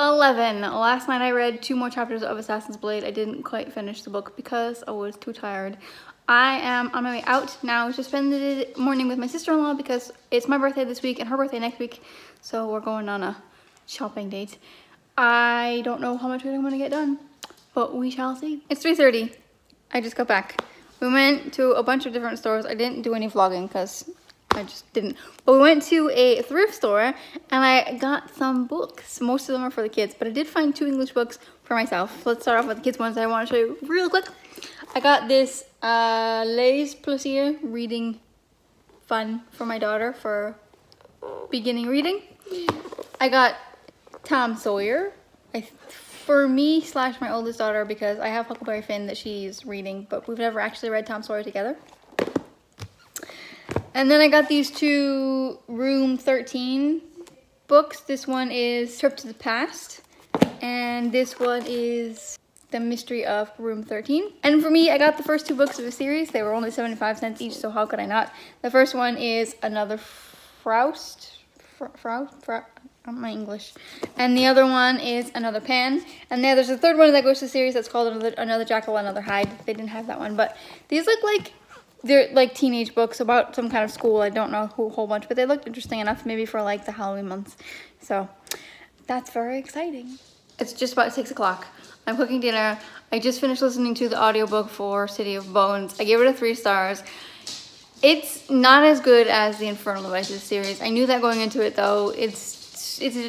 11. Last night I read 2 more chapters of Assassin's Blade. I didn't quite finish the book because I was too tired. I am on my way out now to spend the morning with my sister-in-law because it's my birthday this week and her birthday next week. So we're going on a shopping date. I don't know how much I'm going to get done, but we shall see. It's 3:30. I just got back. We went to a bunch of different stores. I didn't do any vlogging because I just didn't. But we went to a thrift store and I got some books. Most of them are for the kids, but I did find 2 English books for myself. Let's start off with the kids ones that I want to show you real quick. I got this Les Plaisirs reading fun for my daughter for beginning reading. I got Tom Sawyer for me / my oldest daughter because I have Huckleberry Finn that she's reading, but we've never actually read Tom Sawyer together. And then I got these 2 Room 13 books. This one is Trip to the Past, and this one is The Mystery of Room 13. And for me, I got the first 2 books of the series. They were only 75 cents each, so how could I not? The first one is Another Faust. My English. And the other one is Another Pan. And there's a third one that goes to the series that's called Another Jackal, Another Hyde. They didn't have that one, but these look like they're like teenage books about some kind of school. I don't know a whole bunch, but they looked interesting enough maybe for like the Halloween months. So that's very exciting. It's just about 6 o'clock. I'm cooking dinner. I just finished listening to the audiobook for City of Bones. I gave it a 3 stars. It's not as good as the Infernal Devices series. I knew that going into it though. It's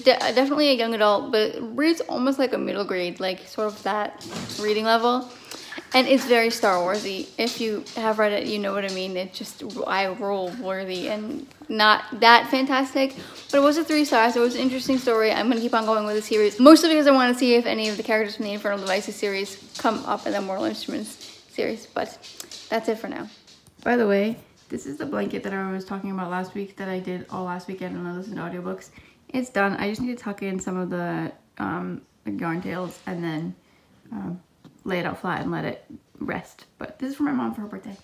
definitely a young adult, but it reads almost like a middle grade, like sort of that reading level. And it's very Star Warsy. If you have read it, you know what I mean. It's just eye roll worthy and not that fantastic. But it was a 3 stars. It was an interesting story. I'm gonna keep on going with the series, mostly because I want to see if any of the characters from the Infernal Devices series come up in the Mortal Instruments series. But that's it for now. By the way, this is the blanket that I was talking about last week that I did all last weekend when I listened to audiobooks. It's done. I just need to tuck in some of the yarn tails and then lay it out flat and let it rest. But this is for my mom for her birthday.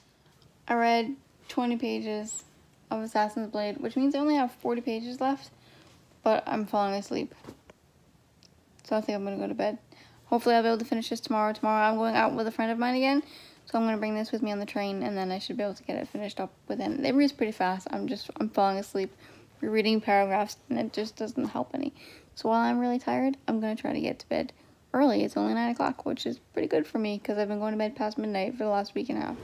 I read 20 pages of Assassin's Blade, which means I only have 40 pages left, but I'm falling asleep. So I think I'm gonna go to bed. Hopefully I'll be able to finish this tomorrow. Tomorrow I'm going out with a friend of mine again, so I'm gonna bring this with me on the train and then I should be able to get it finished up within. It reads pretty fast. I'm falling asleep. We're reading paragraphs and it just doesn't help any. So while I'm really tired, I'm gonna try to get to bed early. It's only 9 o'clock, which is pretty good for me because I've been going to bed past midnight for the last week and a half.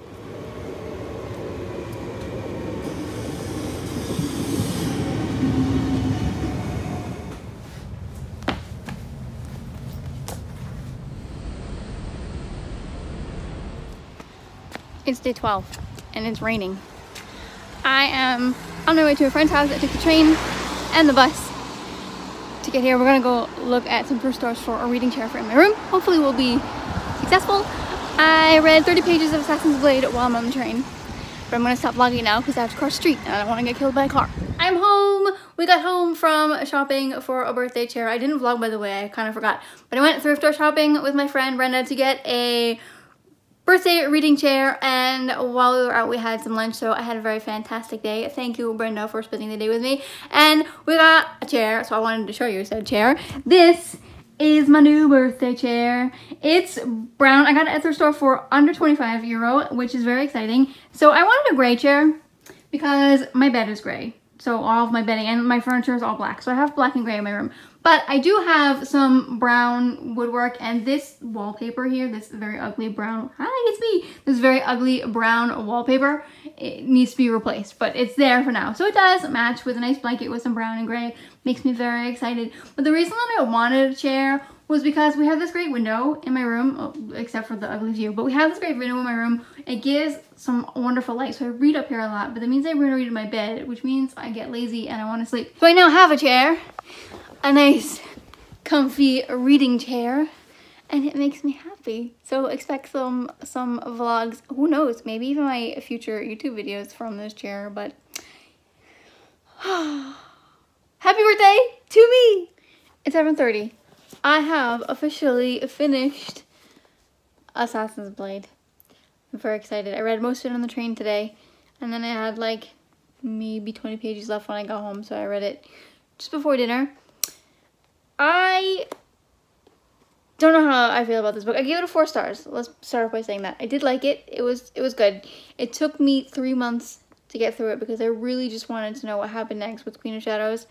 It's day 12 and it's raining. I am on my way to a friend's house. I took the train and the bus to get here. We're gonna go look at some thrift stores for a reading chair for in my room. Hopefully we'll be successful. I read 30 pages of Assassin's Blade while I'm on the train, but I'm gonna stop vlogging now because I have to cross the street and I don't want to get killed by a car. I'm home. We got home from shopping for a birthday chair. I didn't vlog, by the way, I kind of forgot, but I went thrift store shopping with my friend Brenda to get a birthday reading chair, and while we were out we had some lunch, so I had a very fantastic day. Thank you, Brenda, for spending the day with me. And we got a chair, so I wanted to show you said chair. This is my new birthday chair. It's brown. I got it at the store for under €25, which is very exciting. So I wanted a gray chair because my bed is gray, so all of my bedding and my furniture is all black, so I have black and gray in my room. But I do have some brown woodwork, and this wallpaper here, this very ugly brown, hi, it's me, this very ugly brown wallpaper, it needs to be replaced, but it's there for now. So it does match with a nice blanket with some brown and gray, makes me very excited. But the reason that I wanted a chair was because we have this great window in my room, except for the ugly view, but we have this great window in my room. It gives some wonderful light, so I read up here a lot, but that means I'm going to read in my bed, which means I get lazy and I want to sleep. So I now have a chair. A nice comfy reading chair, and it makes me happy. So expect some vlogs, who knows, maybe even my future YouTube videos from this chair. But happy birthday to me. It's 7:30. I have officially finished Assassin's Blade. I'm very excited. I read most of it on the train today, and then I had like maybe 20 pages left when I got home, so I read it just before dinner. I don't know how I feel about this book. I gave it a 4 stars. Let's start off by saying that. I did like it. It was good. It took me 3 months to get through it because I really just wanted to know what happened next with Queen of Shadows.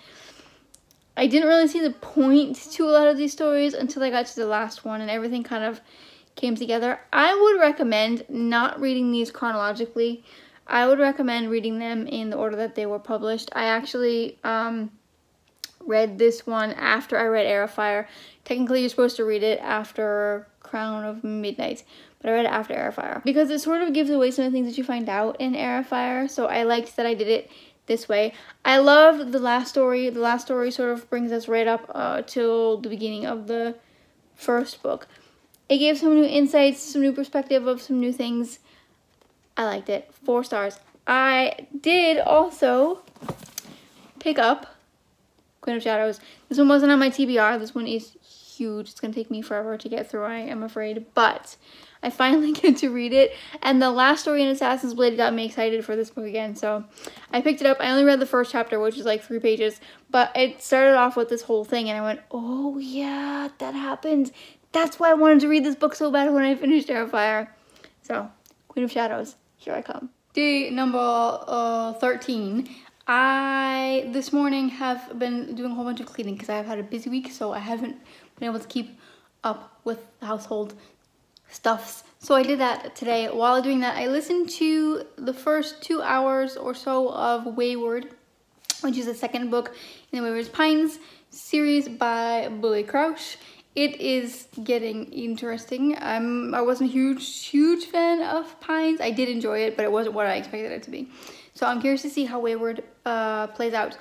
I didn't really see the point to a lot of these stories until I got to the last one and everything kind of came together. I would recommend not reading these chronologically. I would recommend reading them in the order that they were published. I actually read this one after I read Heir of Fire. Technically, you're supposed to read it after Crown of Midnight, but I read it after Heir of Fire because it sort of gives away some of the things that you find out in Heir of Fire, so I liked that I did it this way. I love the last story. The last story sort of brings us right up till the beginning of the first book. It gave some new insights, some new perspective of some new things. I liked it. 4 stars. I did also pick up Queen of Shadows. This one wasn't on my TBR. This one is huge. It's going to take me forever to get through, I am afraid. But I finally get to read it. And the last story in Assassin's Blade got me excited for this book again. So I picked it up. I only read the first chapter, which is like 3 pages. But it started off with this whole thing. And I went, oh yeah, that happened. That's why I wanted to read this book so bad when I finished Heir of Fire. So, Queen of Shadows, here I come. Day number 13. I, this morning, have been doing a whole bunch of cleaning because I've had a busy week, so I haven't been able to keep up with the household stuffs. So I did that today. While doing that, I listened to the first 2 hours or so of Wayward, which is the second book in the Wayward Pines series by Billy Crouch. It is getting interesting. I wasn't a huge fan of Pines. I did enjoy it, but it wasn't what I expected it to be. So I'm curious to see how Wayward plays out.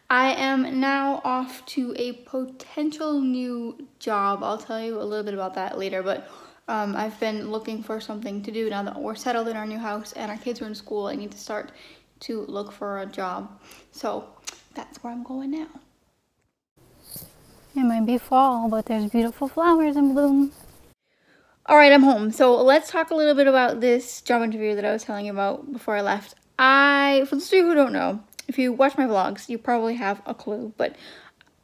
I am now off to a potential new job. I'll tell you a little bit about that later, but I've been looking for something to do now that we're settled in our new house and our kids are in school. I need to start to look for a job. So that's where I'm going now. It might be fall, but there's beautiful flowers in bloom. All right, I'm home. So let's talk a little bit about this job interview that I was telling you about before I left. For those of you who don't know, if you watch my vlogs, you probably have a clue, but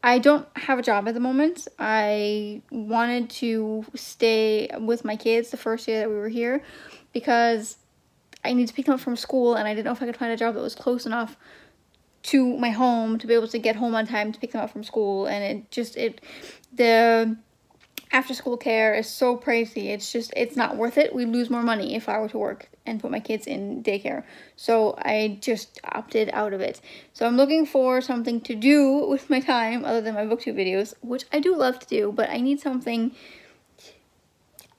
I don't have a job at the moment. I wanted to stay with my kids the first year that we were here because I need to pick them up from school and I didn't know if I could find a job that was close enough to my home to be able to get home on time to pick them up from school. And the after school care is so pricey. It's not worth it. We lose more money if I were to work and put my kids in daycare. So I just opted out of it. So I'm looking for something to do with my time other than my booktube videos, which I do love to do, but I need something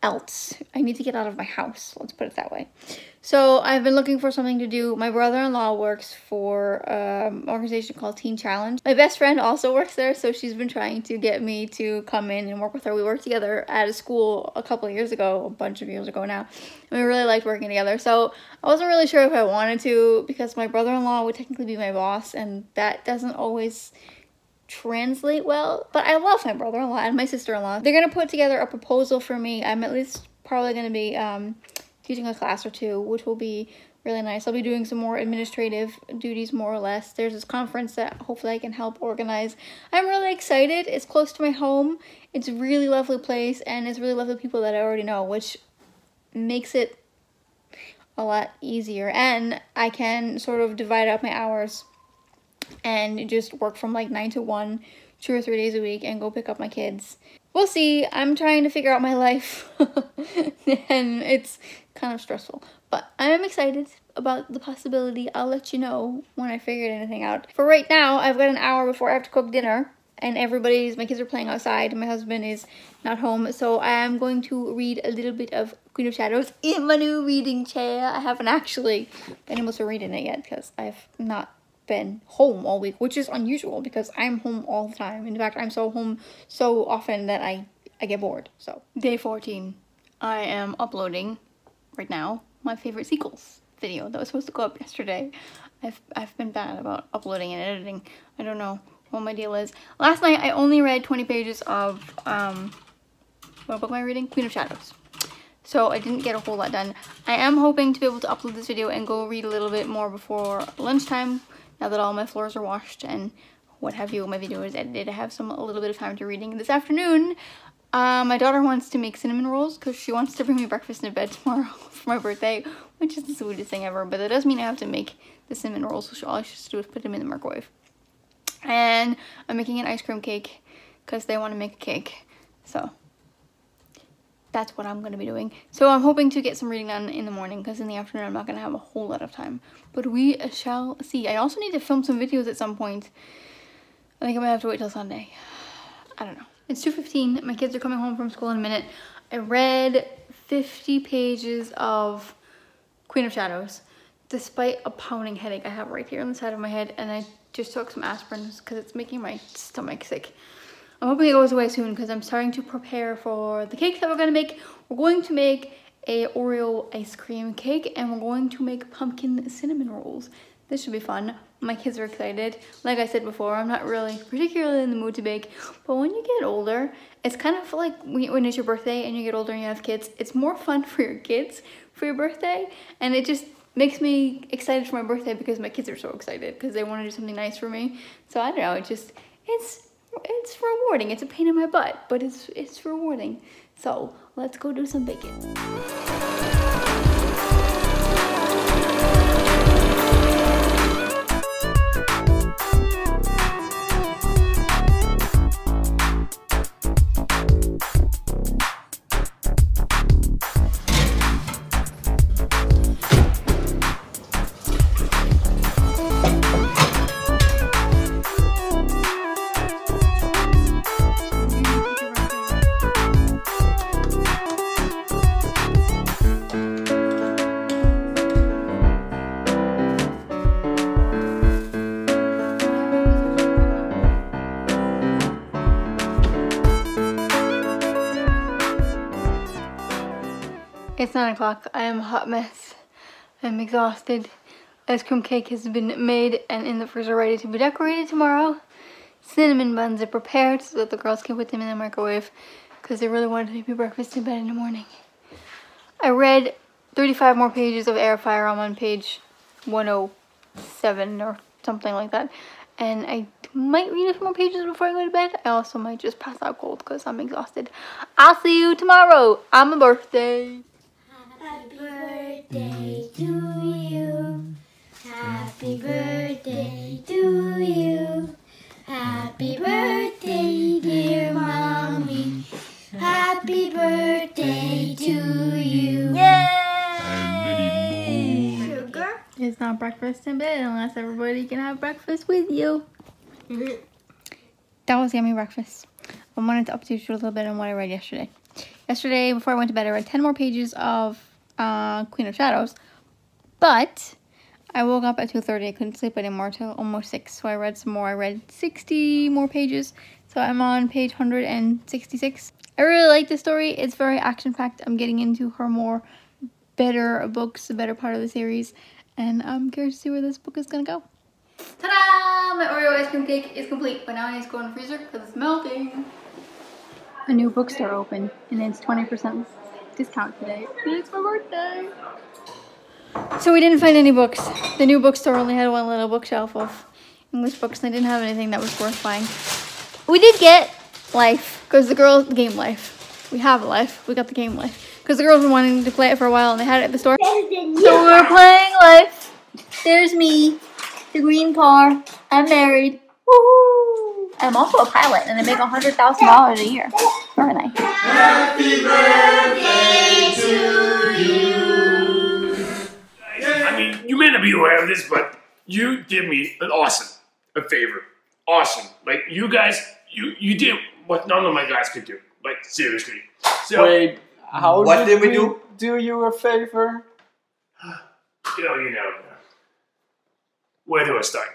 else. I need to get out of my house, let's put it that way. So I've been looking for something to do. My brother-in-law works for an organization called Teen Challenge. My best friend also works there, so she's been trying to get me to come in and work with her. We worked together at a school a couple of years ago, a bunch of years ago now, and we really liked working together. So I wasn't really sure if I wanted to because my brother-in-law would technically be my boss, and that doesn't always translate well, but I love my brother-in-law and my sister-in-law. They're gonna put together a proposal for me. I'm at least probably gonna be teaching a class or 2, which will be really nice. I'll be doing some more administrative duties, more or less. There's this conference that hopefully I can help organize. I'm really excited. It's close to my home. It's a really lovely place, and it's really lovely people that I already know, which makes it a lot easier. And I can sort of divide up my hours and just work from like 9 to 1, 2 or 3 days a week, and go pick up my kids. We'll see. I'm trying to figure out my life and it's kind of stressful, but I am excited about the possibility. I'll let you know when I figured anything out. For right now, I've got an hour before I have to cook dinner, and my kids are playing outside, and my husband is not home, so I am going to read a little bit of Queen of Shadows in my new reading chair. I haven't actually been able to read in it yet because I've not been home all week, which is unusual because I'm home all the time. In fact, I'm so home so often that I get bored. So day 14, I am uploading right now my favorite sequels video that was supposed to go up yesterday. I've been bad about uploading and editing. I don't know what my deal is. Last night I only read 20 pages of what book am I reading? Queen of Shadows. So I didn't get a whole lot done. I am hoping to be able to upload this video and go read a little bit more before lunchtime, now that all my floors are washed and what have you. My video is edited. I have a little bit of time to reading this afternoon. My daughter wants to make cinnamon rolls because she wants to bring me breakfast in bed tomorrow for my birthday, which is the sweetest thing ever. But that does mean I have to make the cinnamon rolls, so all I should do is put them in the microwave. And I'm making an ice cream cake because they want to make a cake. So that's what I'm going to be doing. So I'm hoping to get some reading done in the morning because in the afternoon I'm not going to have a whole lot of time. But we shall see. I also need to film some videos at some point. I think I might have to wait till Sunday. I don't know. It's 2:15. My kids are coming home from school in a minute. I read 50 pages of Queen of Shadows, despite a pounding headache I have right here on the side of my head, and I just took some aspirin because it's making my stomach sick. I'm hoping it goes away soon because I'm starting to prepare for the cake that we're going to make. We're going to make a Oreo ice cream cake, and we're going to make pumpkin cinnamon rolls. This should be fun. My kids are excited. Like I said before, I'm not really particularly in the mood to bake, but when you get older, it's kind of like when it's your birthday and you get older and you have kids, it's more fun for your kids for your birthday, and it just makes me excited for my birthday because my kids are so excited because they want to do something nice for me. So I don't know, it's rewarding. It's a pain in my butt, but it's rewarding. So let's go do some baking. It's 9 o'clock. I am a hot mess. I'm exhausted. Ice cream cake has been made and in the freezer ready to be decorated tomorrow. Cinnamon buns are prepared so that the girls can put them in the microwave because they really wanted to make me breakfast in bed in the morning. I read 35 more pages of Air Fire. I'm on page 107 or something like that. And I might read a few more pages before I go to bed. I also might just pass out cold because I'm exhausted. I'll see you tomorrow on my birthday. Happy birthday to you. Happy birthday to you. Happy birthday, dear mommy. Happy birthday to you. Yay! Sugar? It's not breakfast in bed unless everybody can have breakfast with you. That was yummy breakfast. I wanted to update you a little bit on what I read yesterday. Yesterday, before I went to bed, I read 10 more pages of Queen of Shadows, but I woke up at 2:30. I couldn't sleep anymore till almost 6, so I read some more. I read 60 more pages, so I'm on page 166. I really like this story. It's very action-packed. I'm getting into her better books, the better part of the series, and I'm curious to see where this book is gonna go. Ta-da! My Oreo ice cream cake is complete, but now I need to go in the freezer because it's melting. A new bookstore opened, and it's 20% discount today. And it's my birthday. So we didn't find any books. The new bookstore only had one little bookshelf of English books, and they didn't have anything that was worth buying. We did get Life, because the girls, game Life. We have Life. We got the game Life. Because the girls were wanting to play it for a while, and they had it at the store. So we were playing Life. There's me. The green car. I'm married. Woohoo! I'm also a pilot, and I make $100,000 a year. Very nice. Happy birthday to you. I mean, you may not be aware of this, but you did me a favor. Awesome. Like, you guys, you did what none of my guys could do. Like, seriously. So, wait, how what did we do you a favor? you know. Where do I start?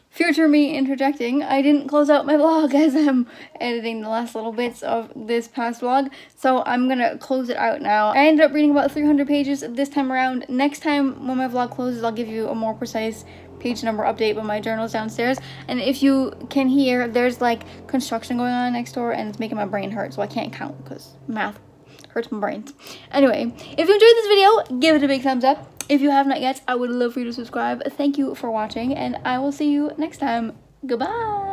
Future me interjecting, I didn't close out my vlog as I'm editing the last little bits of this past vlog, so I'm gonna close it out now. I ended up reading about 300 pages this time around. Next time when my vlog closes, I'll give you a more precise page number update, but my journal's downstairs, and if you can hear, there's like construction going on next door and it's making my brain hurt, so I can't count because math hurts my brains. Anyway, if you enjoyed this video, give it a big thumbs up. If you have not yet, I would love for you to subscribe. Thank you for watching, and I will see you next time. Goodbye!